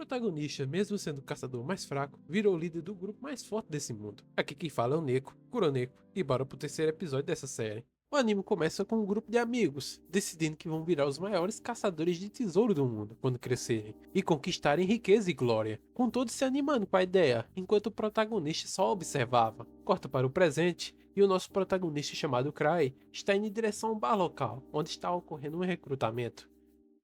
protagonista, mesmo sendo o caçador mais fraco, virou o líder do grupo mais forte desse mundo. Aqui quem fala é o Neko, Kuroneko, e bora pro terceiro episódio dessa série. O anime começa com um grupo de amigos, decidindo que vão virar os maiores caçadores de tesouro do mundo quando crescerem, e conquistarem riqueza e glória, com todos se animando com a ideia, enquanto o protagonista só observava. Corta para o presente, e o nosso protagonista chamado Cry está indo em direção a um bar local, onde está ocorrendo um recrutamento.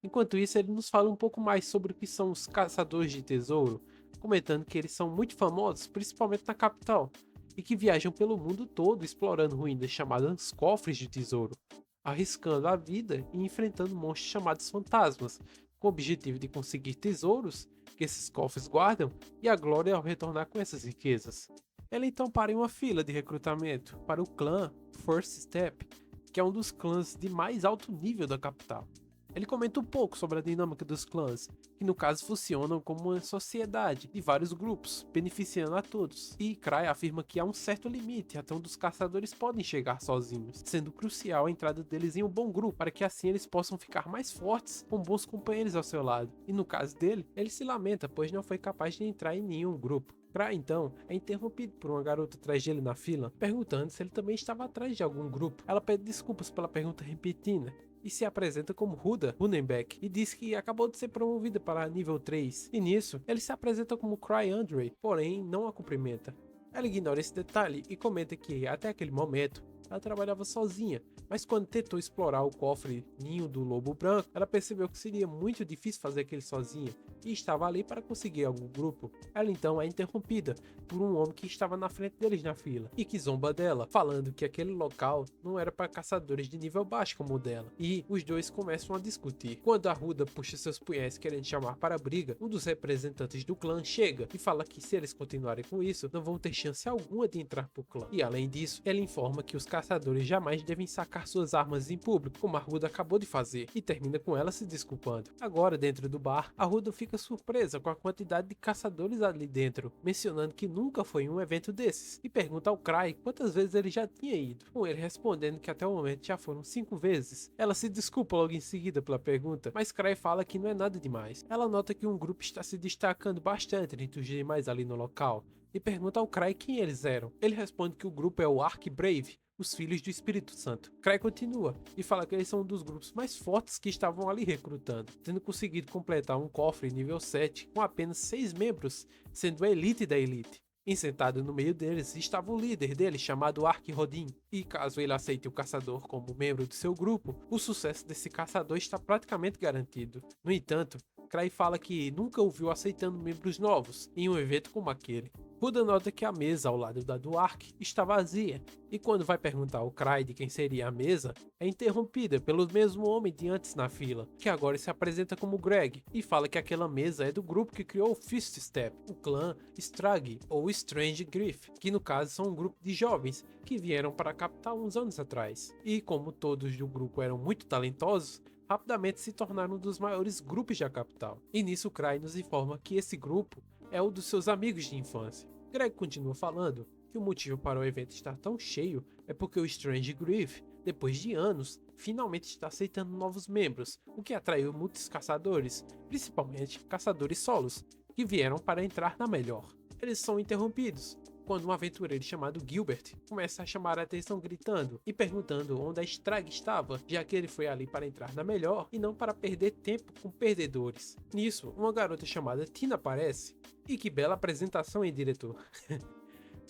Enquanto isso, ele nos fala um pouco mais sobre o que são os caçadores de tesouro, comentando que eles são muito famosos, principalmente na capital, e que viajam pelo mundo todo explorando ruínas chamadas cofres de tesouro, arriscando a vida e enfrentando monstros chamados fantasmas, com o objetivo de conseguir tesouros que esses cofres guardam e a glória ao retornar com essas riquezas. Ele então para em uma fila de recrutamento para o clã First Step, que é um dos clãs de mais alto nível da capital. Ele comenta um pouco sobre a dinâmica dos clãs, que no caso funcionam como uma sociedade de vários grupos, beneficiando a todos. E Cry afirma que há um certo limite até onde os caçadores podem chegar sozinhos, sendo crucial a entrada deles em um bom grupo, para que assim eles possam ficar mais fortes com bons companheiros ao seu lado. E no caso dele, ele se lamenta pois não foi capaz de entrar em nenhum grupo. Cry então é interrompido por uma garota atrás dele na fila, perguntando se ele também estava atrás de algum grupo. Ela pede desculpas pela pergunta repetida e se apresenta como Huda Hunenbeck e diz que acabou de ser promovida para nível 3. E nisso, ele se apresenta como Cry Andre, porém não a cumprimenta. Ela ignora esse detalhe e comenta que até aquele momento ela trabalhava sozinha, mas quando tentou explorar o cofre Ninho do Lobo Branco, ela percebeu que seria muito difícil fazer aquilo sozinha e estava ali para conseguir algum grupo. Ela então é interrompida por um homem que estava na frente deles na fila e que zomba dela, falando que aquele local não era para caçadores de nível baixo como o dela. E os dois começam a discutir. Quando a Ruda puxa seus punhais querendo chamar para a briga, um dos representantes do clã chega e fala que se eles continuarem com isso, não vão ter chance alguma de entrar pro clã. E além disso, ela informa que os caçadores jamais devem sacar suas armas em público, como a Ruda acabou de fazer, e termina com ela se desculpando. Agora, dentro do bar, a Ruda fica surpresa com a quantidade de caçadores ali dentro, mencionando que nunca foi em um evento desses, e pergunta ao Cry quantas vezes ele já tinha ido, com ele respondendo que até o momento já foram 5 vezes. Ela se desculpa logo em seguida pela pergunta, mas Cry fala que não é nada demais. Ela nota que um grupo está se destacando bastante entre os demais ali no local, e pergunta ao Cry quem eles eram. Ele responde que o grupo é o Ark Brave, os Filhos do Espírito Santo. Cry continua e fala que eles são um dos grupos mais fortes que estavam ali recrutando, tendo conseguido completar um cofre nível 7 com apenas 6 membros, sendo a elite da elite. E sentado no meio deles estava o líder deles, chamado Ark Rodin, e caso ele aceite o caçador como membro do seu grupo, o sucesso desse caçador está praticamente garantido. No entanto, Cry fala que nunca o viu aceitando membros novos em um evento como aquele. Ruda nota que a mesa ao lado da do Ark está vazia, e quando vai perguntar ao Cry de quem seria a mesa, é interrompida pelo mesmo homem de antes na fila, que agora se apresenta como Greg, e fala que aquela mesa é do grupo que criou o Fist Step, o clã Strag, ou Strange Griff, que no caso são um grupo de jovens que vieram para a capital uns anos atrás. E como todos do grupo eram muito talentosos, rapidamente se tornaram um dos maiores grupos da capital. E nisso Cry nos informa que esse grupo é um dos seus amigos de infância. Greg continua falando que o motivo para o evento estar tão cheio é porque o Strange Griff, depois de anos, finalmente está aceitando novos membros, o que atraiu muitos caçadores, principalmente caçadores solos, que vieram para entrar na melhor. Eles são interrompidos quando um aventureiro chamado Gilbert começa a chamar a atenção gritando e perguntando onde a Strag estava, já que ele foi ali para entrar na melhor e não para perder tempo com perdedores. Nisso, uma garota chamada Tina aparece, e que bela apresentação, hein, diretor?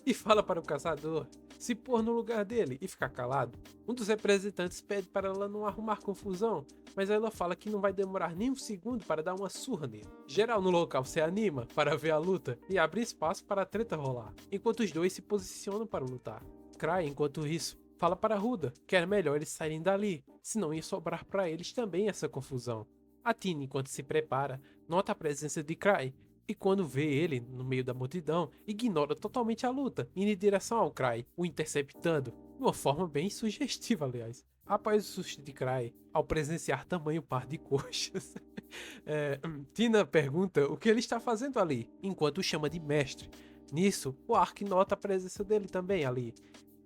E fala para o caçador se pôr no lugar dele e ficar calado. Um dos representantes pede para ela não arrumar confusão, mas ela fala que não vai demorar nem um segundo para dar uma surra nele. Geral no local se anima para ver a luta e abre espaço para a treta rolar, enquanto os dois se posicionam para lutar. Cry, enquanto isso, fala para Ruda que era melhor eles saírem dali, senão ia sobrar para eles também essa confusão. A Tina, enquanto se prepara, nota a presença de Cry, e quando vê ele no meio da multidão, ignora totalmente a luta, indo em direção ao Cry, o interceptando, de uma forma bem sugestiva, aliás. Após o susto de Cry, ao presenciar tamanho par de coxas, Tina pergunta o que ele está fazendo ali, enquanto o chama de mestre. Nisso, o Ark nota a presença dele também ali,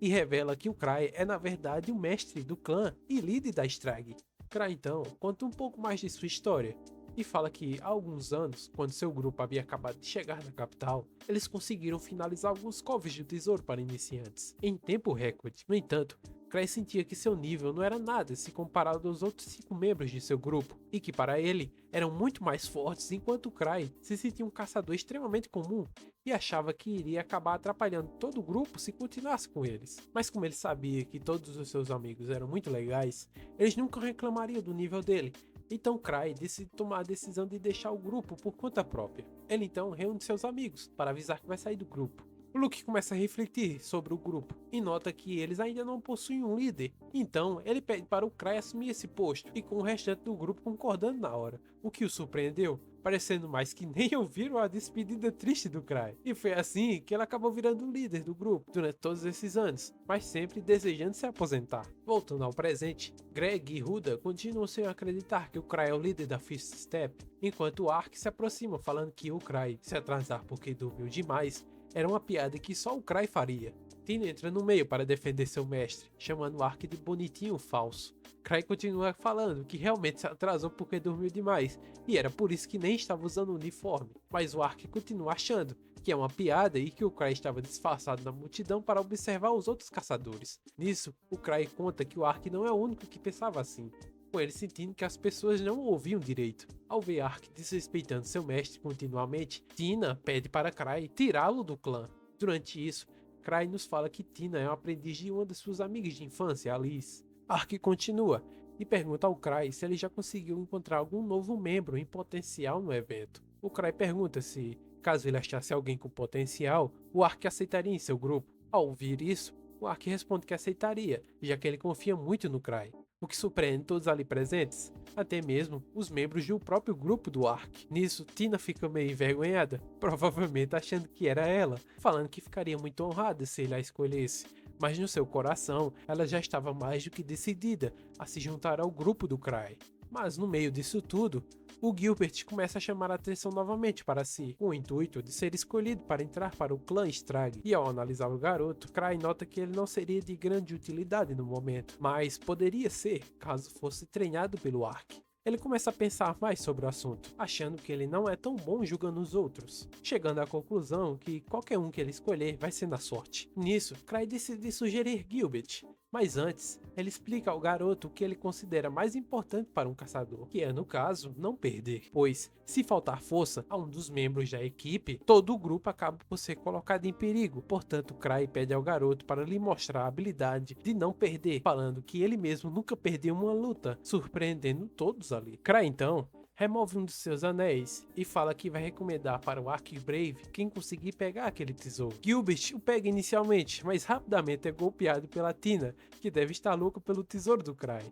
e revela que o Cry é na verdade o mestre do clã e líder da Strag. Cry então conta um pouco mais de sua história, e fala que há alguns anos, quando seu grupo havia acabado de chegar na capital, eles conseguiram finalizar alguns cofres de tesouro para iniciantes, em tempo recorde. No entanto, Cry sentia que seu nível não era nada se comparado aos outros 5 membros de seu grupo, e que para ele eram muito mais fortes, enquanto Cry se sentia um caçador extremamente comum e achava que iria acabar atrapalhando todo o grupo se continuasse com eles. Mas como ele sabia que todos os seus amigos eram muito legais, eles nunca reclamariam do nível dele. Então Cry decide tomar a decisão de deixar o grupo por conta própria. Ele então reúne seus amigos para avisar que vai sair do grupo. O Luke começa a refletir sobre o grupo e nota que eles ainda não possuem um líder. Então ele pede para o Cry assumir esse posto e com o restante do grupo concordando na hora, o que o surpreendeu, parecendo mais que nem ouviram a despedida triste do Cry. E foi assim que ele acabou virando o líder do grupo durante todos esses anos, mas sempre desejando se aposentar. Voltando ao presente, Greg e Huda continuam sem acreditar que o Cry é o líder da Fifth Step, enquanto o Ark se aproxima falando que o Cry se atrasar porque dormiu demais era uma piada que só o Cry faria. Tina entra no meio para defender seu mestre, chamando o Ark de bonitinho falso. Cry continua falando que realmente se atrasou porque dormiu demais, e era por isso que nem estava usando o uniforme, mas o Ark continua achando que é uma piada e que o Cry estava disfarçado na multidão para observar os outros caçadores. Nisso, o Cry conta que o Ark não é o único que pensava assim, com ele sentindo que as pessoas não o ouviam direito. Ao ver Ark desrespeitando seu mestre continuamente, Tina pede para Cry tirá-lo do clã. Durante isso, Cry nos fala que Tina é um aprendiz de uma de suas amigas de infância, Alice. Ark continua e pergunta ao Cry se ele já conseguiu encontrar algum novo membro em potencial no evento. O Cry pergunta se, caso ele achasse alguém com potencial, o Ark aceitaria em seu grupo. Ao ouvir isso, o Ark responde que aceitaria, já que ele confia muito no Cry, o que surpreende todos ali presentes, até mesmo os membros do próprio grupo do Ark. Nisso, Tina fica meio envergonhada, provavelmente achando que era ela, falando que ficaria muito honrada se ele a escolhesse, mas no seu coração ela já estava mais do que decidida a se juntar ao grupo do Cry. Mas no meio disso tudo, o Gilbert começa a chamar a atenção novamente para si, com o intuito de ser escolhido para entrar para o clã Strag. E ao analisar o garoto, Cry nota que ele não seria de grande utilidade no momento, mas poderia ser caso fosse treinado pelo Ark. Ele começa a pensar mais sobre o assunto, achando que ele não é tão bom julgando os outros, chegando à conclusão que qualquer um que ele escolher vai ser na sorte. Nisso, Cry decide sugerir Gilbert, mas antes, ele explica ao garoto o que ele considera mais importante para um caçador, que é, no caso, não perder, pois, se faltar força a um dos membros da equipe, todo o grupo acaba por ser colocado em perigo. Portanto, Cry pede ao garoto para lhe mostrar a habilidade de não perder, falando que ele mesmo nunca perdeu uma luta, surpreendendo todos ali. Cry, então, remove um dos seus anéis e fala que vai recomendar para o Ark Brave quem conseguir pegar aquele tesouro. Gilbert o pega inicialmente, mas rapidamente é golpeado pela Tina, que deve estar louco pelo tesouro do Cry.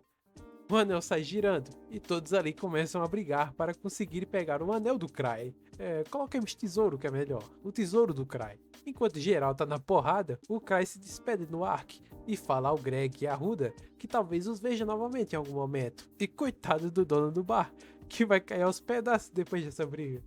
O anel sai girando e todos ali começam a brigar para conseguir pegar o anel do Cry. Coloquemos tesouro que é melhor, o tesouro do Cry. Enquanto geral tá na porrada, o Cry se despede no Ark e fala ao Greg e a Huda que talvez os veja novamente em algum momento. E coitado do dono do bar, que vai cair aos pedaços depois dessa briga.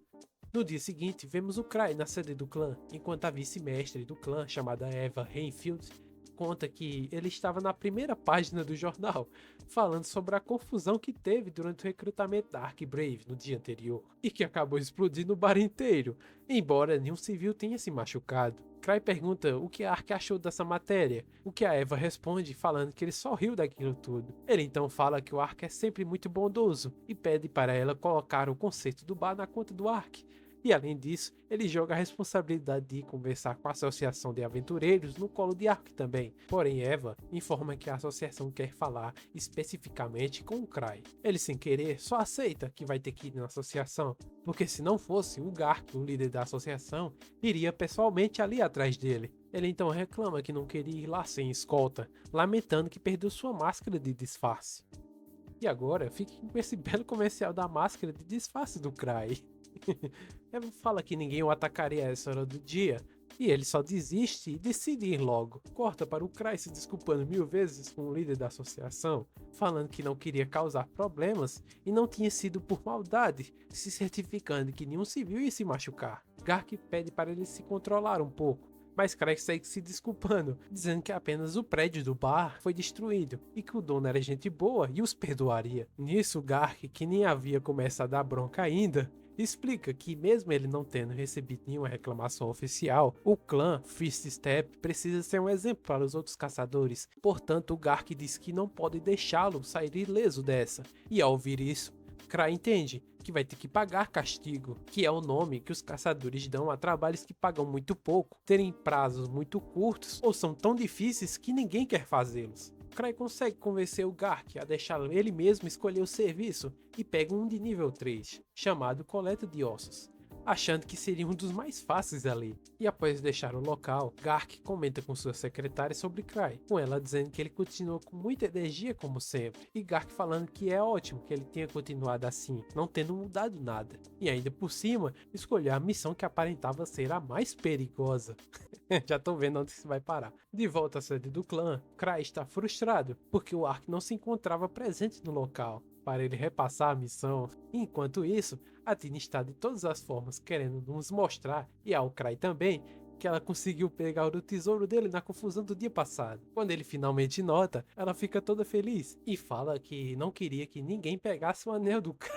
No dia seguinte, vemos o Cry na sede do clã, enquanto a vice-mestre do clã, chamada Eva Rainfield, conta que ele estava na primeira página do jornal, falando sobre a confusão que teve durante o recrutamento da Ark Brave no dia anterior, e que acabou explodindo o bar inteiro, embora nenhum civil tenha se machucado. Cry pergunta o que a Ark achou dessa matéria, o que a Eva responde falando que ele só riu daquilo tudo. Ele então fala que o Ark é sempre muito bondoso e pede para ela colocar o conceito do bar na conta do Ark. E além disso, ele joga a responsabilidade de ir conversar com a Associação de Aventureiros no colo de Ark também. Porém, Eva informa que a associação quer falar especificamente com o Cry. Ele, sem querer, só aceita que vai ter que ir na associação, porque se não fosse, o Gark, o líder da associação, iria pessoalmente ali atrás dele. Ele então reclama que não queria ir lá sem escolta, lamentando que perdeu sua máscara de disfarce. E agora, fiquem com esse belo comercial da máscara de disfarce do Cry. Eva fala que ninguém o atacaria a essa hora do dia, e ele só desiste e decide ir logo. Corta para o Cry se desculpando 1000 vezes com o líder da associação, falando que não queria causar problemas e não tinha sido por maldade, se certificando que nenhum civil ia se machucar. Gark pede para ele se controlar um pouco, mas Craig segue se desculpando, dizendo que apenas o prédio do bar foi destruído e que o dono era gente boa e os perdoaria. Nisso, Gark, que nem havia começado a dar bronca ainda, explica que mesmo ele não tendo recebido nenhuma reclamação oficial, o clã Fist Step precisa ser um exemplo para os outros caçadores. Portanto, o Gark diz que não pode deixá-lo sair ileso dessa. E ao ouvir isso, Cry entende que vai ter que pagar castigo, que é o nome que os caçadores dão a trabalhos que pagam muito pouco, terem prazos muito curtos ou são tão difíceis que ninguém quer fazê-los. Cry consegue convencer o Gark a deixar ele mesmo escolher o serviço e pega um de nível 3, chamado Coleta de Ossos, achando que seria um dos mais fáceis ali. E após deixar o local, Gark comenta com sua secretária sobre Cry, com ela dizendo que ele continua com muita energia como sempre, e Gark falando que é ótimo que ele tenha continuado assim, não tendo mudado nada, e ainda por cima, escolheu a missão que aparentava ser a mais perigosa. Já tô vendo onde isso vai parar. De volta à sede do clã, Cry está frustrado, porque o Ark não se encontrava presente no local para ele repassar a missão. Enquanto isso, a Tina está de todas as formas querendo nos mostrar, e ao Cry também, que ela conseguiu pegar o tesouro dele na confusão do dia passado. Quando ele finalmente nota, ela fica toda feliz e fala que não queria que ninguém pegasse o anel do Cry.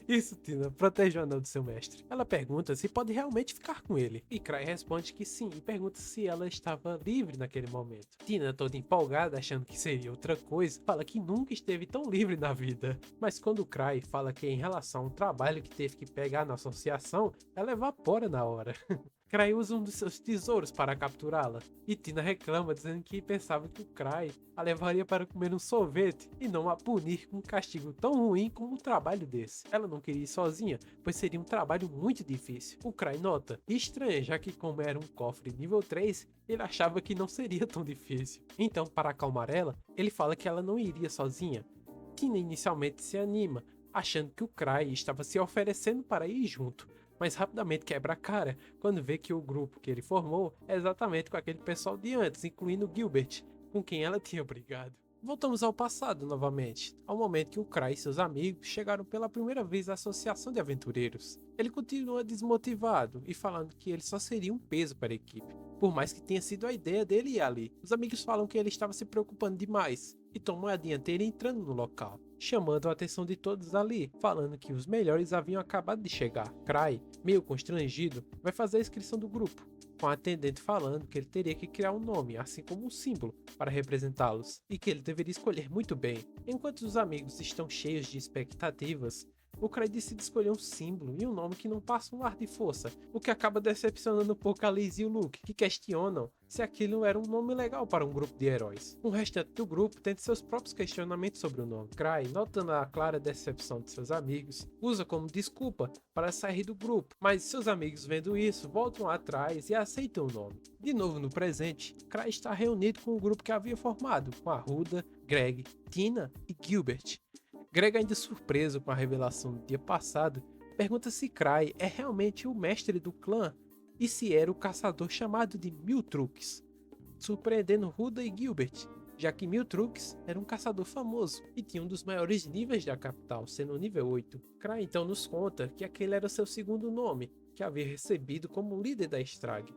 Isso, Tina, proteja o anel do seu mestre. Ela pergunta se pode realmente ficar com ele, e Cry responde que sim, e pergunta se ela estava livre naquele momento. Tina, toda empolgada, achando que seria outra coisa, fala que nunca esteve tão livre na vida. Mas quando Cry fala que em relação ao trabalho que teve que pegar na associação, ela evapora na hora. Cry usa um dos seus tesouros para capturá-la, e Tina reclama dizendo que pensava que o Cry a levaria para comer um sorvete e não a punir com um castigo tão ruim como um trabalho desse. Ela não queria ir sozinha, pois seria um trabalho muito difícil. O Cry nota, e estranha, já que como era um cofre nível 3, ele achava que não seria tão difícil. Então, para acalmar ela, ele fala que ela não iria sozinha. Tina inicialmente se anima, achando que o Cry estava se oferecendo para ir junto, mas rapidamente quebra a cara quando vê que o grupo que ele formou é exatamente com aquele pessoal de antes, incluindo Gilbert, com quem ela tinha brigado. Voltamos ao passado novamente, ao momento que o Cry e seus amigos chegaram pela primeira vez à Associação de Aventureiros. Ele continua desmotivado e falando que ele só seria um peso para a equipe, por mais que tenha sido a ideia dele ir ali. Os amigos falam que ele estava se preocupando demais e tomam a dianteira entrando no local, chamando a atenção de todos ali, falando que os melhores haviam acabado de chegar. Cry, meio constrangido, vai fazer a inscrição do grupo, com a atendente falando que ele teria que criar um nome, assim como um símbolo, para representá-los, e que ele deveria escolher muito bem. Enquanto os amigos estão cheios de expectativas, o Cry decide escolher um símbolo e um nome que não passa um ar de força, o que acaba decepcionando um pouco a Liz e o Luke, que questionam se aquilo era um nome legal para um grupo de heróis. O restante do grupo tem seus próprios questionamentos sobre o nome. Cry, notando a clara decepção de seus amigos, usa como desculpa para sair do grupo, mas seus amigos vendo isso, voltam atrás e aceitam o nome. De novo no presente, Cry está reunido com o grupo que havia formado, com a Ruda, Greg, Tina e Gilbert. Greg, ainda surpreso com a revelação do dia passado, pergunta se Cry é realmente o mestre do clã e se era o caçador chamado de Miltrux, surpreendendo Ruda e Gilbert, já que Miltrux era um caçador famoso e tinha um dos maiores níveis da capital, sendo o nível 8. Cry então nos conta que aquele era seu segundo nome, que havia recebido como líder da Strag,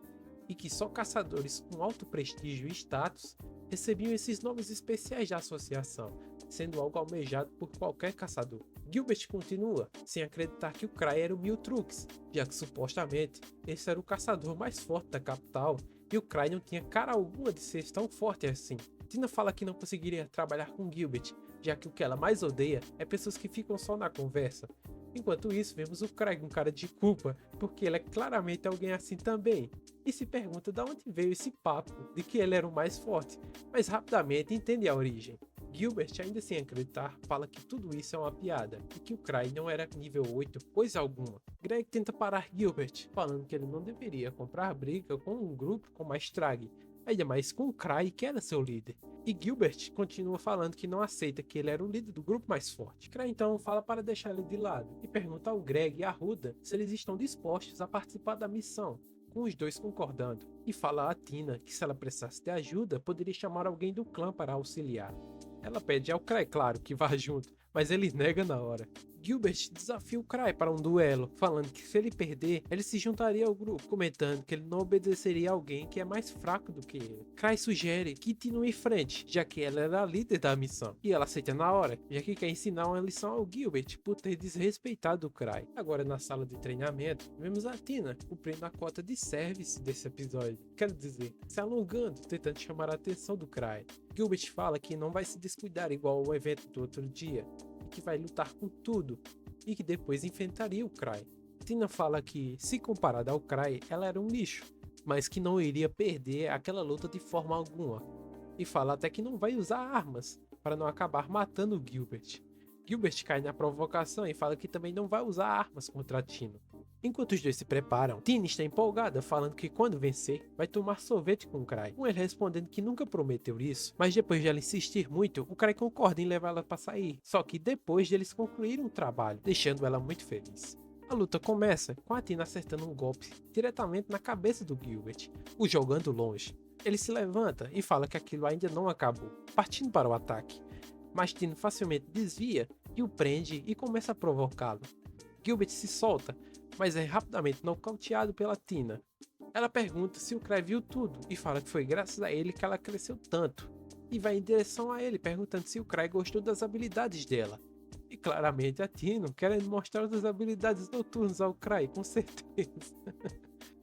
e que só caçadores com alto prestígio e status recebiam esses nomes especiais da associação, sendo algo almejado por qualquer caçador. Gilbert continua, sem acreditar que o Cry era o Miltrux, já que supostamente esse era o caçador mais forte da capital e o Cry não tinha cara alguma de ser tão forte assim. Tina fala que não conseguiria trabalhar com Gilbert, já que o que ela mais odeia é pessoas que ficam só na conversa. Enquanto isso, vemos o Cry com cara de culpa, porque ele é claramente alguém assim também, e se pergunta de onde veio esse papo de que ele era o mais forte, mas rapidamente entende a origem. Gilbert, ainda sem acreditar, fala que tudo isso é uma piada e que o Cry não era nível 8 coisa alguma. Greg tenta parar Gilbert, falando que ele não deveria comprar briga com um grupo como a Strag, ainda mais com o Cry, que era seu líder. E Gilbert continua falando que não aceita que ele era o líder do grupo mais forte. Cry então fala para deixar ele de lado e pergunta ao Greg e à Ruda se eles estão dispostos a participar da missão, com os dois concordando, e fala a Tina que se ela precisasse de ajuda, poderia chamar alguém do clã para auxiliar. Ela pede ao Cry, claro, que vá junto, mas ele nega na hora. Gilbert desafia o Cry para um duelo, falando que se ele perder, ele se juntaria ao grupo, comentando que ele não obedeceria a alguém que é mais fraco do que ele. Cry sugere que continue em frente, já que ela era a líder da missão, e ela aceita na hora, já que quer ensinar uma lição ao Gilbert por ter desrespeitado o Cry. Agora na sala de treinamento, vemos a Tina cumprindo a cota de service desse episódio, quero dizer, se alongando, tentando chamar a atenção do Cry. Gilbert fala que não vai se descuidar igual ao evento do outro dia, que vai lutar com tudo e que depois enfrentaria o Cry. Tina fala que, se comparada ao Cry, ela era um lixo, mas que não iria perder aquela luta de forma alguma. E fala até que não vai usar armas para não acabar matando o Gilbert. Gilbert cai na provocação e fala que também não vai usar armas contra a Tina. Enquanto os dois se preparam, Tina está empolgada, falando que quando vencer, vai tomar sorvete com o Cry, com ele respondendo que nunca prometeu isso, mas depois de ela insistir muito, o Cry concorda em levar ela para sair, só que depois de eles concluírem o trabalho, deixando ela muito feliz. A luta começa com a Tina acertando um golpe diretamente na cabeça do Gilbert, o jogando longe. Ele se levanta e fala que aquilo ainda não acabou, partindo para o ataque, mas Tina facilmente desvia e o prende e começa a provocá-lo. Gilbert se solta, mas é rapidamente nocauteado pela Tina. Ela pergunta se o Cry viu tudo e fala que foi graças a ele que ela cresceu tanto, e vai em direção a ele perguntando se o Cry gostou das habilidades dela. E claramente a Tina querendo mostrar as habilidades noturnas ao Cry, com certeza.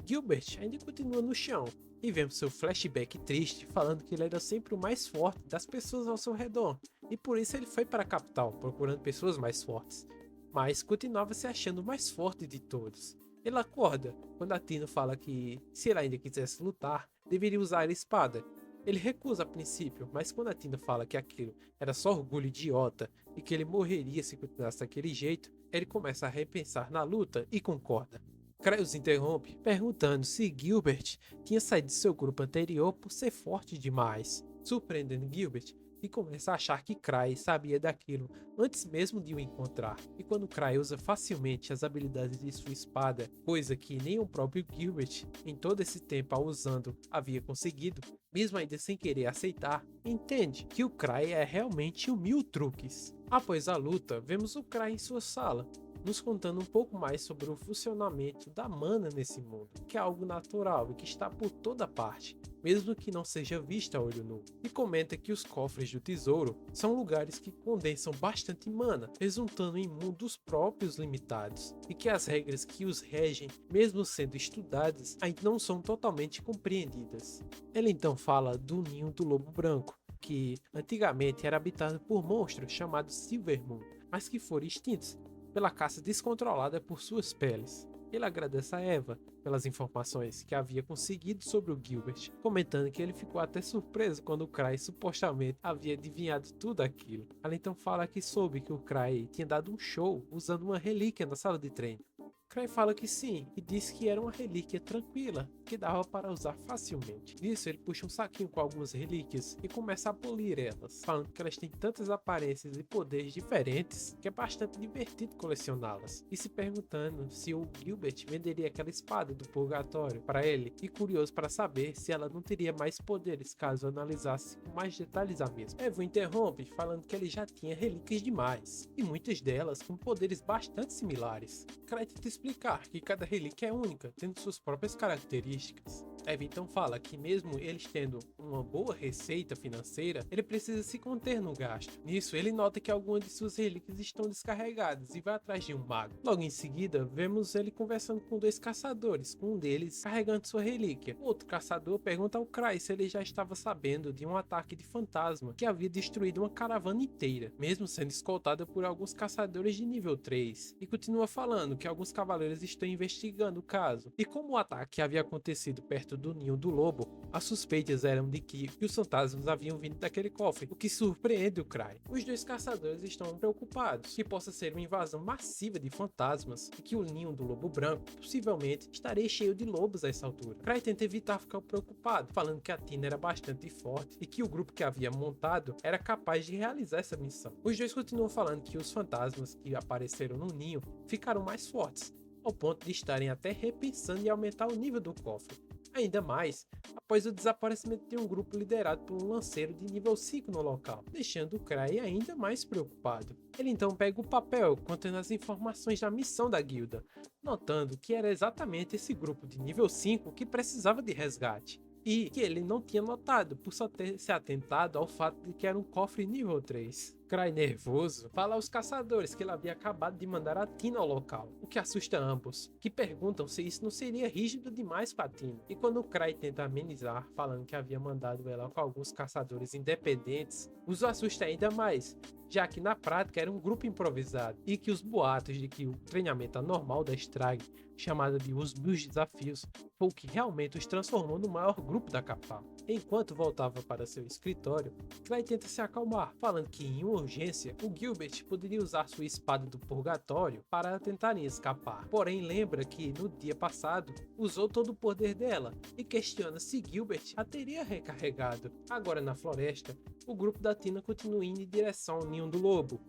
Gilbert ainda continua no chão, e vemos seu flashback triste falando que ele era sempre o mais forte das pessoas ao seu redor, e por isso ele foi para a capital procurando pessoas mais fortes, mas continuava se achando o mais forte de todos. Ele acorda quando a Tina fala que, se ele ainda quisesse lutar, deveria usar a espada. Ele recusa a princípio, mas quando a Tina fala que aquilo era só orgulho idiota e que ele morreria se continuasse daquele jeito, ele começa a repensar na luta e concorda. Cry os interrompe, perguntando se Gilbert tinha saído de seu grupo anterior por ser forte demais, surpreendendo Gilbert, e começa a achar que Cry sabia daquilo antes mesmo de o encontrar. E quando Cry usa facilmente as habilidades de sua espada, coisa que nem o próprio Gilbert, em todo esse tempo a usando, havia conseguido, mesmo ainda sem querer aceitar, entende que o Cry é realmente o Mil Truques. Após a luta, vemos o Cry em sua sala, nos contando um pouco mais sobre o funcionamento da mana nesse mundo, que é algo natural e que está por toda parte, mesmo que não seja vista a olho nu. E comenta que os cofres do tesouro são lugares que condensam bastante mana, resultando em mundos próprios limitados, e que as regras que os regem, mesmo sendo estudadas, ainda não são totalmente compreendidas. Ele então fala do ninho do lobo branco, que antigamente era habitado por monstros chamados Silvermoon, mas que foram extintos pela caça descontrolada por suas peles. Ele agradece a Eva pelas informações que havia conseguido sobre o Gilbert, comentando que ele ficou até surpreso quando o Cry supostamente havia adivinhado tudo aquilo. Ela então fala que soube que o Cry tinha dado um show usando uma relíquia na sala de treino. Cry fala que sim, e diz que era uma relíquia tranquila, que dava para usar facilmente. Nisso ele puxa um saquinho com algumas relíquias e começa a polir elas, falando que elas têm tantas aparências e poderes diferentes que é bastante divertido colecioná-las, e se perguntando se o Gilbert venderia aquela espada do purgatório para ele, e curioso para saber se ela não teria mais poderes caso analisasse com mais detalhes a mesma. Eva interrompe falando que ele já tinha relíquias demais, e muitas delas com poderes bastante similares. Cry tenta explicar que cada relíquia é única, tendo suas próprias características. Eva então fala que mesmo eles tendo uma boa receita financeira, ele precisa se conter no gasto. Nisso, ele nota que algumas de suas relíquias estão descarregadas e vai atrás de um mago. Logo em seguida, vemos ele conversando com dois caçadores, com um deles carregando sua relíquia. O outro caçador pergunta ao Cry se ele já estava sabendo de um ataque de fantasma que havia destruído uma caravana inteira, mesmo sendo escoltada por alguns caçadores de nível 3, e continua falando que alguns cavaleiros estão investigando o caso, e como o ataque havia acontecido perto do ninho do lobo, as suspeitas eram de que os fantasmas haviam vindo daquele cofre, o que surpreende o Cry. Os dois caçadores estão preocupados que possa ser uma invasão massiva de fantasmas e que o ninho do lobo branco possivelmente estaria cheio de lobos a essa altura. Cry tenta evitar ficar preocupado, falando que a Tina era bastante forte e que o grupo que havia montado era capaz de realizar essa missão. Os dois continuam falando que os fantasmas que apareceram no ninho ficaram mais fortes, ao ponto de estarem até repensando em aumentar o nível do cofre. Ainda mais, após o desaparecimento de um grupo liderado por um lanceiro de nível 5 no local, deixando o Cray ainda mais preocupado. Ele então pega o papel contendo as informações da missão da guilda, notando que era exatamente esse grupo de nível 5 que precisava de resgate, e que ele não tinha notado por só ter se atentado ao fato de que era um cofre nível 3. Cray, nervoso, fala aos caçadores que ele havia acabado de mandar a Tina ao local, o que assusta ambos, que perguntam se isso não seria rígido demais para Tina. E quando Cray tenta amenizar, falando que havia mandado ela com alguns caçadores independentes, os assusta ainda mais, já que na prática era um grupo improvisado, e que os boatos de que o treinamento anormal da Strag, chamada de Os 1000 Desafios, foi o que realmente os transformou no maior grupo da capital. Enquanto voltava para seu escritório, Cray tenta se acalmar, falando que em uma urgência, o Gilbert poderia usar sua espada do purgatório para tentarem escapar. Porém, lembra que no dia passado usou todo o poder dela e questiona se Gilbert a teria recarregado. Agora na floresta, o grupo da Tina continua indo em direção ao ninho do lobo.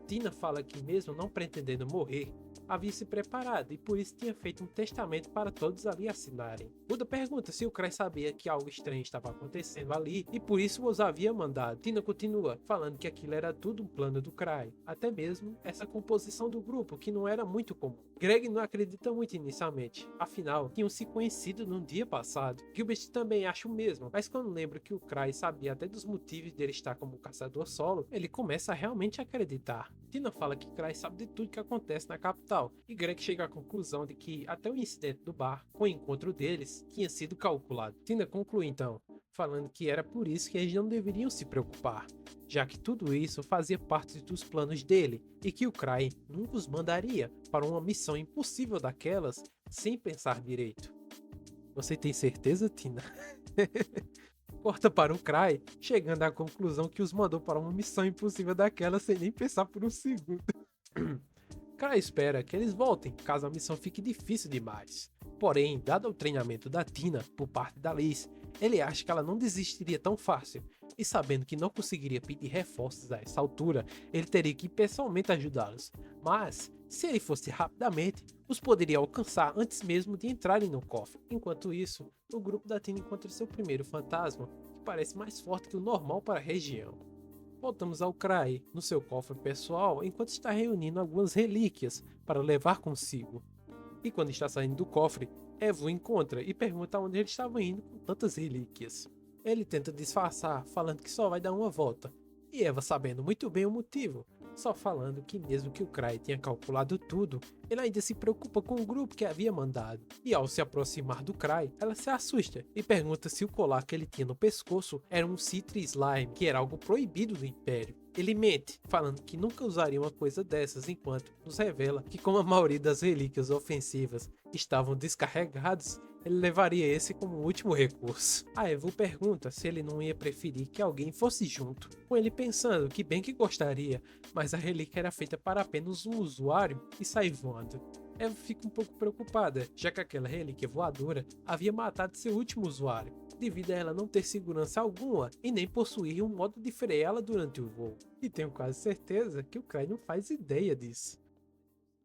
Tina fala que mesmo não pretendendo morrer, havia se preparado e por isso tinha feito um testamento para todos ali assinarem. Buda pergunta se o Cray sabia que algo estranho estava acontecendo ali e por isso os havia mandado. Tina continua, falando que aquilo era tudo um plano do Cray, até mesmo essa composição do grupo que não era muito comum. Greg não acredita muito inicialmente, afinal, tinham se conhecido no dia passado. Gilbert também acha o mesmo, mas quando lembra que o Cray sabia até dos motivos dele estar como caçador solo, ele começa a realmente acreditar. Tina fala que Cray sabe de tudo que acontece na capital, e Greg chega à conclusão de que até o incidente do bar, com o encontro deles, tinha sido calculado. Tina conclui então, falando que era por isso que eles não deveriam se preocupar, já que tudo isso fazia parte dos planos dele, e que o Cray nunca os mandaria para uma missão impossível daquelas sem pensar direito. Você tem certeza, Tina? Corta para o Cray, chegando à conclusão que os mandou para uma missão impossível daquela sem nem pensar por um segundo. Cray espera que eles voltem caso a missão fique difícil demais. Porém, dado o treinamento da Tina por parte da Liz, ele acha que ela não desistiria tão fácil, e sabendo que não conseguiria pedir reforços a essa altura, ele teria que ir pessoalmente ajudá-los. Mas, se ele fosse rapidamente, os poderia alcançar antes mesmo de entrarem no cofre. Enquanto isso, o grupo da Tina encontra seu primeiro fantasma, que parece mais forte que o normal para a região. Voltamos ao Cray, no seu cofre pessoal, enquanto está reunindo algumas relíquias para levar consigo. E quando está saindo do cofre, Eva o encontra e pergunta onde ele estava indo com tantas relíquias. Ele tenta disfarçar, falando que só vai dar uma volta, e Eva, sabendo muito bem o motivo, só falando que mesmo que o Cray tenha calculado tudo, ele ainda se preocupa com o grupo que havia mandado. E ao se aproximar do Cray, ela se assusta e pergunta se o colar que ele tinha no pescoço era um Citri Slime, que era algo proibido do Império. Ele mente, falando que nunca usaria uma coisa dessas, enquanto nos revela que, como a maioria das relíquias ofensivas estavam descarregados, ele levaria esse como último recurso. A Evo pergunta se ele não ia preferir que alguém fosse junto, com ele pensando que bem que gostaria, mas a relíquia era feita para apenas um usuário e sai voando. Eva fica um pouco preocupada, já que aquela relíquia voadora havia matado seu último usuário, devido a ela não ter segurança alguma e nem possuir um modo de freá-la durante o voo. E tenho quase certeza que o Cray não faz ideia disso.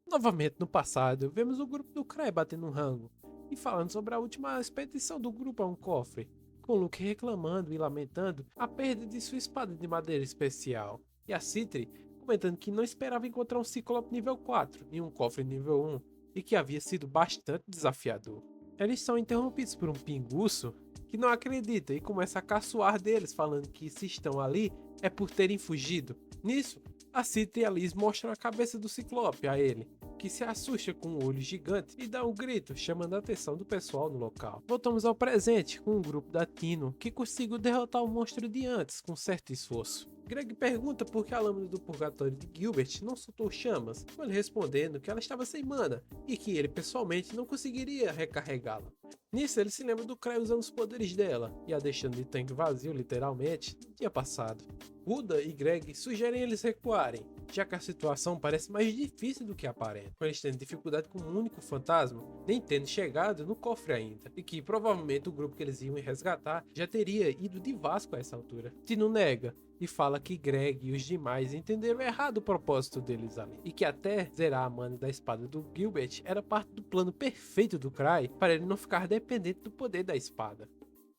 Novamente no passado, vemos o grupo do Cray batendo um rango e falando sobre a última expedição do grupo a um cofre, com Luke reclamando e lamentando a perda de sua espada de madeira especial, e a Citri comentando que não esperava encontrar um Ciclope nível 4 em um cofre nível 1 e que havia sido bastante desafiador. Eles são interrompidos por um pinguço que não acredita e começa a caçoar deles, falando que se estão ali é por terem fugido. Nisso, a Citri e a Liz mostram a cabeça do Ciclope a ele, que se assusta com um olho gigante e dá um grito, chamando a atenção do pessoal no local. Voltamos ao presente, com um grupo da Tino, que conseguiu derrotar o monstro de antes com certo esforço. Greg pergunta por que a lâmina do purgatório de Gilbert não soltou chamas, com ele respondendo que ela estava sem mana e que ele pessoalmente não conseguiria recarregá-la. Nisso ele se lembra do Cray usando os poderes dela e a deixando de tanque vazio literalmente no dia passado. Buda e Greg sugerem eles recuarem, já que a situação parece mais difícil do que aparenta, com eles tendo dificuldade com um único fantasma, nem tendo chegado no cofre ainda, e que provavelmente o grupo que eles iam resgatar já teria ido de Vasco a essa altura. Tino nega e fala que Greg e os demais entenderam errado o propósito deles ali, e que até zerar a mana da espada do Gilbert era parte do plano perfeito do Cry para ele não ficar dependente do poder da espada.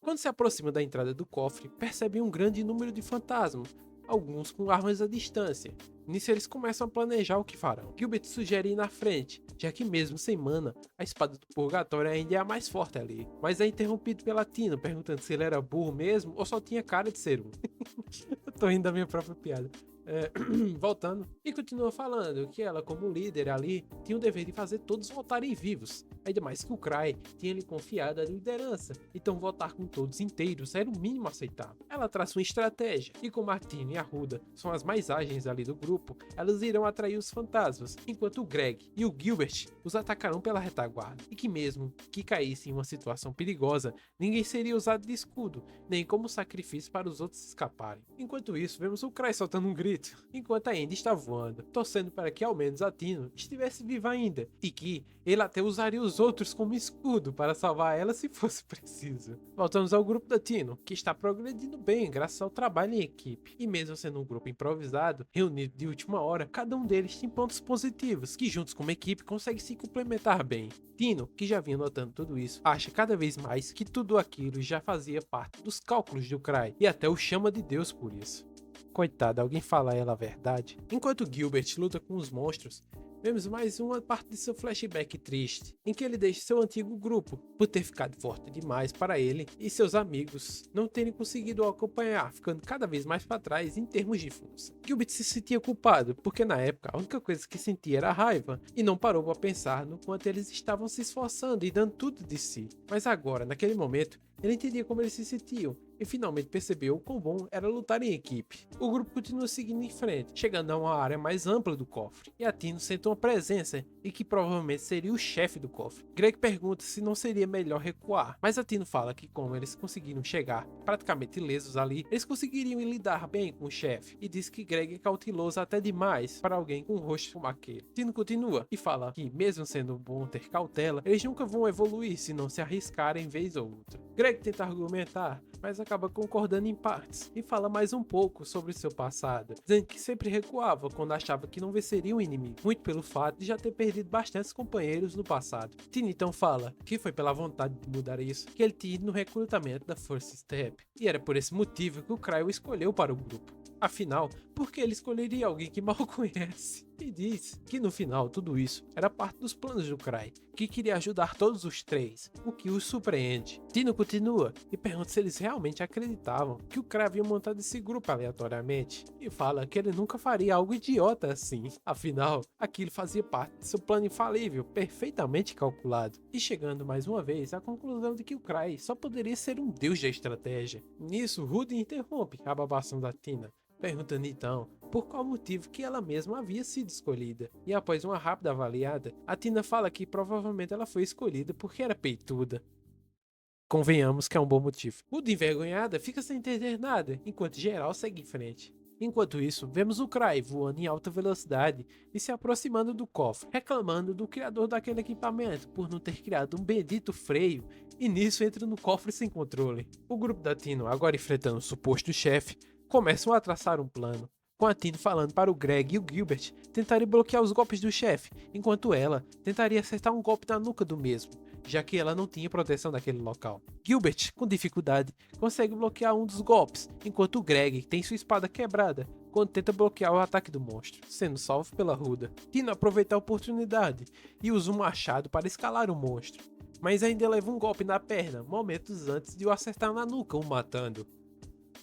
Quando se aproxima da entrada do cofre, percebem um grande número de fantasmas, alguns com armas à distância. Nisso eles começam a planejar o que farão. Gilbert sugere ir na frente, já que mesmo sem mana, a espada do purgatório ainda é a mais forte ali. Mas é interrompido pela Tina, perguntando se ele era burro mesmo ou só tinha cara de ser um. Eu tô rindo da minha própria piada. Voltando, e continua falando que ela, como líder ali, tinha o dever de fazer todos voltarem vivos, ainda mais que o Cry tinha lhe confiado a liderança, então votar com todos inteiros era o mínimo aceitável. Ela traça uma estratégia, e como a Tina e a Ruda são as mais ágeis ali do grupo, elas irão atrair os fantasmas, enquanto o Greg e o Gilbert os atacarão pela retaguarda, e que mesmo que caísse em uma situação perigosa, ninguém seria usado de escudo, nem como sacrifício para os outros escaparem. Enquanto isso, vemos o Cry soltando um grito, enquanto ainda está voando, torcendo para que ao menos a Tino estivesse viva ainda, e que ele até usaria os outros como escudo para salvar ela se fosse preciso. Voltamos ao grupo da Tino, que está progredindo bem graças ao trabalho em equipe, e mesmo sendo um grupo improvisado, reunido de última hora, cada um deles tem pontos positivos, que juntos como equipe conseguem se complementar bem. Tino, que já vinha notando tudo isso, acha cada vez mais que tudo aquilo já fazia parte dos cálculos do Cry, e até o chama de Deus por isso. Coitada, alguém fala a ela a verdade? Enquanto Gilbert luta com os monstros, vemos mais uma parte de seu flashback triste, em que ele deixa seu antigo grupo, por ter ficado forte demais para ele e seus amigos não terem conseguido o acompanhar, ficando cada vez mais para trás em termos de força. Gilbert se sentia culpado, porque na época a única coisa que sentia era raiva, e não parou para pensar no quanto eles estavam se esforçando e dando tudo de si. Mas agora, naquele momento, ele entendia como eles se sentiam, e finalmente percebeu o quão bom era lutar em equipe. O grupo continua seguindo em frente, chegando a uma área mais ampla do cofre, e a Tino sente uma presença e que provavelmente seria o chefe do cofre. Greg pergunta se não seria melhor recuar, mas a Tino fala que como eles conseguiram chegar praticamente ilesos ali, eles conseguiriam lidar bem com o chefe, e diz que Greg é cauteloso até demais para alguém com um rosto como aquele. Tino continua e fala que mesmo sendo bom ter cautela, eles nunca vão evoluir se não se arriscarem vez ou outra. Greg tenta argumentar, mas acaba concordando em partes, e fala mais um pouco sobre seu passado, dizendo que sempre recuava quando achava que não venceria um inimigo, muito pelo fato de já ter perdido bastantes companheiros no passado. Tino então fala que foi pela vontade de mudar isso que ele tinha ido no recrutamento da First Step, e era por esse motivo que o Cry o escolheu para o grupo. Afinal, por que ele escolheria alguém que mal conhece? E diz que no final tudo isso era parte dos planos do Cry, que queria ajudar todos os três, o que os surpreende. Tino continua e pergunta se eles realmente acreditavam que o Cry havia montado esse grupo aleatoriamente, e fala que ele nunca faria algo idiota assim. Afinal, aquilo fazia parte de seu plano infalível, perfeitamente calculado, e chegando mais uma vez à conclusão de que o Cry só poderia ser um deus da estratégia. Nisso, Rudy interrompe a babação da Tina, perguntando então por qual motivo que ela mesma havia sido escolhida, e após uma rápida avaliada, a Tina fala que provavelmente ela foi escolhida porque era peituda. Convenhamos que é um bom motivo. Rudy, envergonhada, fica sem entender nada, enquanto geral segue em frente. Enquanto isso, vemos o Cry voando em alta velocidade e se aproximando do cofre, reclamando do criador daquele equipamento por não ter criado um bendito freio, e nisso entra no cofre sem controle. O grupo da Tino, agora enfrentando o suposto chefe, começam a traçar um plano, com a Tino falando para o Greg e o Gilbert tentarem bloquear os golpes do chefe, enquanto ela tentaria acertar um golpe na nuca do mesmo, já que ela não tinha proteção daquele local. Gilbert, com dificuldade, consegue bloquear um dos golpes, enquanto o Greg tem sua espada quebrada quando tenta bloquear o ataque do monstro, sendo salvo pela Ruda. Tino aproveita a oportunidade e usa um machado para escalar o monstro, mas ainda leva um golpe na perna momentos antes de o acertar na nuca, o matando.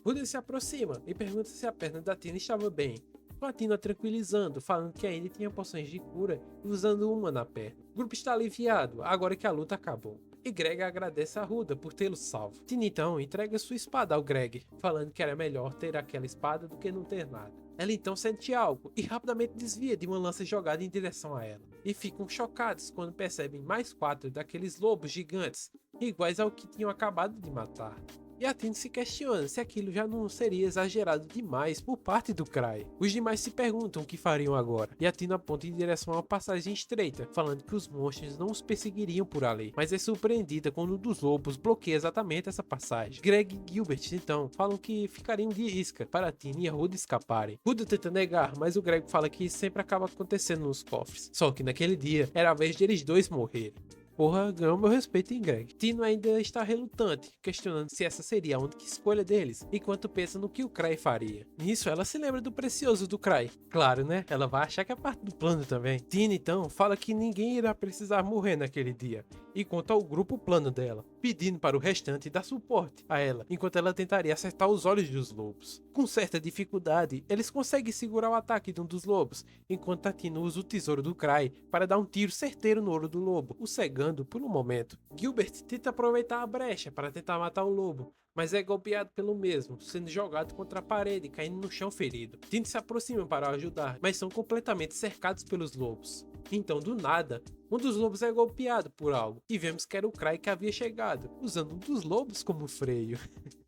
Rudy se aproxima e pergunta se a perna da Tina estava bem, com a Tina tranquilizando, falando que ainda tinha poções de cura e usando uma na perna. O grupo está aliviado, agora que a luta acabou, e Greg agradece a Ruda por tê-lo salvo. Tina então entrega sua espada ao Greg, falando que era melhor ter aquela espada do que não ter nada. Ela então sente algo e rapidamente desvia de uma lança jogada em direção a ela, e ficam chocados quando percebem mais 4 daqueles lobos gigantes, iguais ao que tinham acabado de matar. e a Tino se questiona se aquilo já não seria exagerado demais por parte do Cry. Os demais se perguntam o que fariam agora, e a Tino aponta em direção a uma passagem estreita, falando que os monstros não os perseguiriam por ali, mas é surpreendida quando um dos lobos bloqueia exatamente essa passagem. Greg e Gilbert então falam que ficariam de isca para a Tino e a Ruda escaparem. Ruda tenta negar, mas o Greg fala que isso sempre acaba acontecendo nos cofres, só que naquele dia era a vez de eles dois morrerem. Porra, ganhou meu respeito em Greg. Tino ainda está relutante, questionando se essa seria a única escolha deles, enquanto pensa no que o Cry faria. Nisso, ela se lembra do precioso do Cry. Claro, né? Ela vai achar que é parte do plano também. Tino, então, fala que ninguém irá precisar morrer naquele dia, e conta ao grupo o plano dela, pedindo para o restante dar suporte a ela, enquanto ela tentaria acertar os olhos dos lobos. Com certa dificuldade, eles conseguem segurar o ataque de um dos lobos, enquanto a Tino usa o tesouro do Cry para dar um tiro certeiro no olho do lobo, o cegando por um momento. Gilbert tenta aproveitar a brecha para tentar matar o lobo, mas é golpeado pelo mesmo, sendo jogado contra a parede e caindo no chão ferido. Tino se aproxima para ajudar, mas são completamente cercados pelos lobos. Então, do nada, um dos lobos é golpeado por algo, e vemos que era o Cry que havia chegado, usando um dos lobos como freio.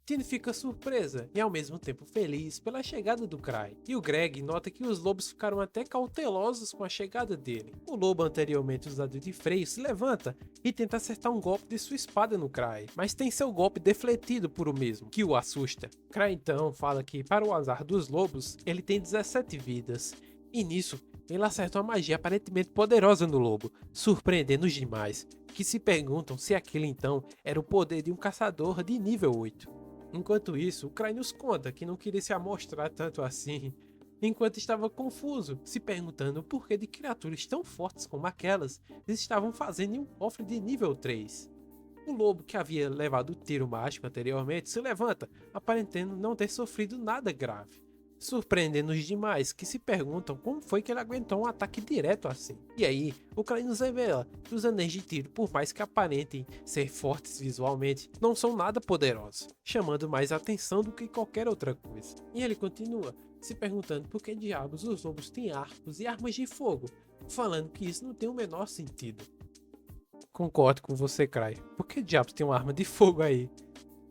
Tino fica surpresa e ao mesmo tempo feliz pela chegada do Cry, e o Greg nota que os lobos ficaram até cautelosos com a chegada dele. O lobo anteriormente usado de freio se levanta e tenta acertar um golpe de sua espada no Cry, mas tem seu golpe defletido por o mesmo, que o assusta. Cry então fala que, para o azar dos lobos, ele tem 17 vidas, e nisso ele acerta uma magia aparentemente poderosa no lobo, surpreendendo os demais, que se perguntam se aquele então era o poder de um caçador de nível 8. Enquanto isso, o Cry nos conta que não queria se amostrar tanto assim, enquanto estava confuso, se perguntando por que de criaturas tão fortes como aquelas eles estavam fazendo em um cofre de nível 3. O lobo, que havia levado o tiro mágico anteriormente, se levanta, aparentando não ter sofrido nada grave, surpreendendo os demais, que se perguntam como foi que ele aguentou um ataque direto assim. E aí, o Cry nos revela que os anéis de tiro, por mais que aparentem ser fortes visualmente, não são nada poderosos, chamando mais atenção do que qualquer outra coisa. E ele continua, se perguntando por que diabos os lobos têm arcos e armas de fogo, falando que isso não tem o menor sentido. Concordo com você, Cry. Por que diabos tem uma arma de fogo aí?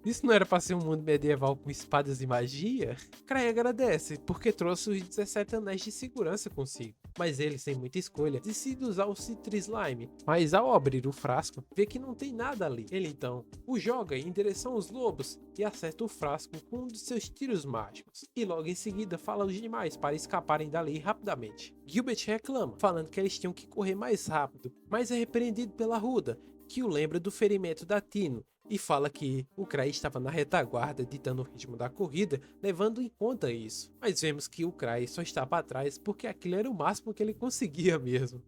Isso não era para ser um mundo medieval com espadas e magia? Cry agradece, porque trouxe os 17 anéis de segurança consigo. Mas ele, sem muita escolha, decide usar o Citri Slime. Mas ao abrir o frasco, vê que não tem nada ali. Ele então o joga em direção aos lobos e acerta o frasco com um dos seus tiros mágicos. E logo em seguida fala aos demais para escaparem dali rapidamente. Gilbert reclama, falando que eles tinham que correr mais rápido, mas é repreendido pela Ruda, que o lembra do ferimento da Tino, e fala que o Cry estava na retaguarda ditando o ritmo da corrida, levando em conta isso. Mas vemos que o Cry só está para trás porque aquilo era o máximo que ele conseguia mesmo.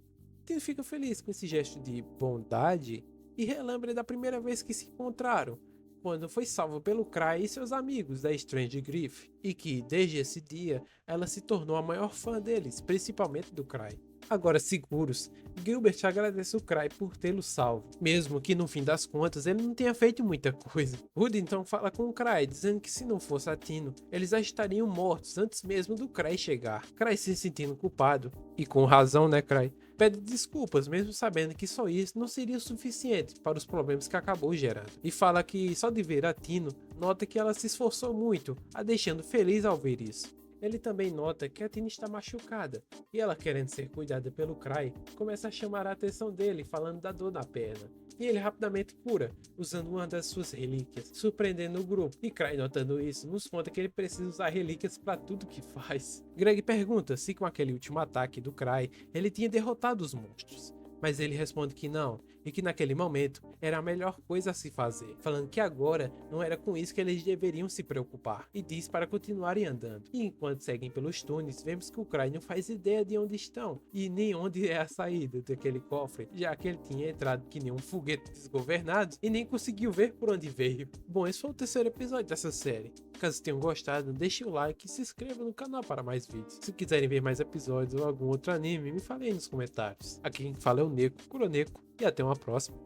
Tino fica feliz com esse gesto de bondade e relembra da primeira vez que se encontraram, quando foi salvo pelo Cry e seus amigos da Strange Griff, e que desde esse dia ela se tornou a maior fã deles, principalmente do Cry. Agora seguros, Gilbert agradece o Cry por tê-lo salvo, mesmo que no fim das contas ele não tenha feito muita coisa. Rudy então fala com o Cry, dizendo que se não fosse a Tino, eles já estariam mortos antes mesmo do Cry chegar. Cry se sentindo culpado, e com razão, né, Cry? Pede desculpas, mesmo sabendo que só isso não seria o suficiente para os problemas que acabou gerando. E fala que só de ver a Tino, nota que ela se esforçou muito, a deixando feliz ao ver isso. Ele também nota que a Tino está machucada, e ela, querendo ser cuidada pelo Cry, começa a chamar a atenção dele falando da dor na perna. E ele rapidamente cura, usando uma das suas relíquias, surpreendendo o grupo. E Cry, notando isso, nos conta que ele precisa usar relíquias para tudo que faz. Greg pergunta se com aquele último ataque do Cry, ele tinha derrotado os monstros. Mas ele responde que não, e que naquele momento era a melhor coisa a se fazer, falando que agora não era com isso que eles deveriam se preocupar, e diz para continuarem andando. E enquanto seguem pelos túneis, vemos que o Cry não faz ideia de onde estão, e nem onde é a saída daquele cofre, já que ele tinha entrado que nem um foguete desgovernado, e nem conseguiu ver por onde veio. Bom, esse foi o terceiro episódio dessa série. Caso tenham gostado, deixe o like e se inscreva no canal para mais vídeos. Se quiserem ver mais episódios ou algum outro anime, me falem aí nos comentários. Aqui quem fala é o Neko, Kuroneko, e até uma próxima.